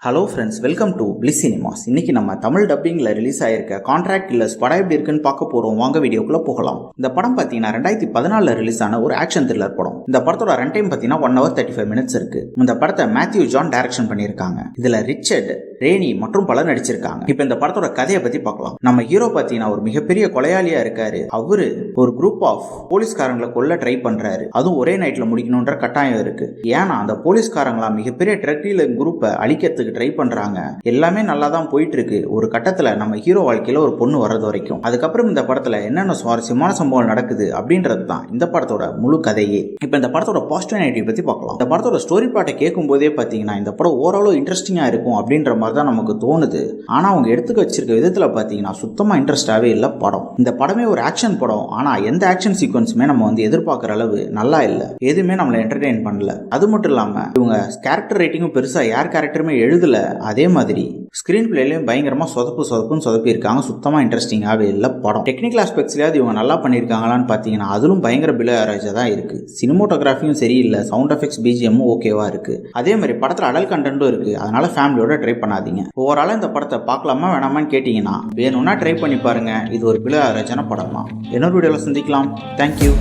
Hello friends, welcome to bliss cinemas. இன்னைக்கு நம்ம Tamil டப்பிங்கில் release ஆயிருக்க கான்ட்ராக்ட் கில்லர்ஸ் படம் எப்படி இருக்குன்னு பார்க்க போகிறோம். வாங்க வீடியோக்குள்ளே போகலாம். இந்த படம் பார்த்தீங்கன்னா 2014 ரிலீஸ் ஆன ஒரு ஆக்ஷன் த்ரில்லர் படம். இந்த படத்தோட ரன் டைம் பார்த்தீங்கன்னா 1 hour 35 minutes இருக்கு. இந்த படத்தை மேத்யூ ஜான் டைரக்ஷன் பண்ணியிருக்காங்க. இதில் ரிச்சர்ட், ரேனி மற்றும் பலர் நடிச்சிருக்காங்க. இப்போ இந்த படத்தோட கதையை பற்றி பார்க்கலாம். நம்ம ஹீரோ பார்த்தீங்கன்னா ஒரு மிகப்பெரிய கொலையாளியா இருக்காரு. அவரு ஒரு குரூப் ஆஃப் போலீஸ்காரங்களை கொல்ல ட்ரை பண்றாரு. அதுவும் ஒரே நைட்ல முடிக்கணும்ன்ற கட்டாயம் இருக்கு. ஏன்னா அந்த போலீஸ்காரங்களா மிகப்பெரிய ட்ரக் டீலர் குரூப்பை அழிக்கிறதுக்கு ட்ரை பண்றாங்க. எல்லாமே நல்லா தான் போயிட்டு இருக்கு. ஒரு கட்டத்துல நம்ம ஹீரோ வாழ்க்கையில ஒரு பொண்ணு வர்றது வரைக்கும். அதுக்கப்புறம் இந்த படத்துல என்னென்ன சுவாரஸ்யமான சம்பவம் நடக்குது அப்படின்றது தான் இந்த படத்தோட முழு கதையே. இப்ப இந்த படத்தோட பாசிட்டிவ் நெகட்டிவ் பத்தி பார்க்கலாம். இந்த படத்தோட ஸ்டோரி பாட்டை கேட்கும் போதே பாத்தீங்கன்னா இந்த படம் ஓரளவு இன்ட்ரெஸ்டிங்கா இருக்கும் அப்படின்ற மாதிரி தான் நமக்கு தோணுது. ஆனா அவங்க எடுத்துக்க வச்சிருக்க விதத்துல பாத்தீங்கன்னா சுத்தமா இன்ட்ரெஸ்டாவே இல்ல படம். இந்த படமே ஒரு ஆக்ஷன் படம். ஆனா எந்த ஆக்ஷன் சீக்வன்ஸுமே நம்ம எதிர்பார்க்கிற அளவு நல்லா இல்ல. எதுவுமே நம்மளை என்டர்டெயின் பண்ணல. அது மட்டும் இல்லாம இவங்க கேரக்டர் ரைட்டிங்கும் பெருசா யார் கேரக்டருமே எழுதல. அதே மாதிரி ஸ்கிரீன் பிளேலையும் பயங்கரமா சொதப்பி இருக்காங்க. சுத்தமா இன்ட்ரெஸ்டிங்காவே இல்ல படம். டெக்னிக்கல் ஆஸ்பெக்ட்ஸ்லயாவது இவங்க நல்லா பண்ணிருக்காங்களான்னு பாத்தீங்கன்னா அதுவும் பயங்கர பிலோ ஆவரேஜா தான் இருக்கு. சினிமோட்டோகிராஃபியும் சரியில்லை. சவுண்ட் எஃபெக்ட்ஸ் பிஜிஎம்மும் ஓகேவா இருக்கு. அதே மாதிரி படத்துல அடல்ட் கண்டென்ட்டும் இருக்கு. அதனால ஃபேமிலியோட ட்ரை பண்ணாதீங்க. ஓவராலா இந்த படத்தை பார்க்கலாமா வேணாமான்னு கேட்டீங்கன்னா வேணும்னா ட்ரை பண்ணி பாருங்க. இது ஒரு பிலோ ஆவரேஜான படம் தான். இன்னொரு வீடியோல சந்திக்கலாம். தேங்க்யூ.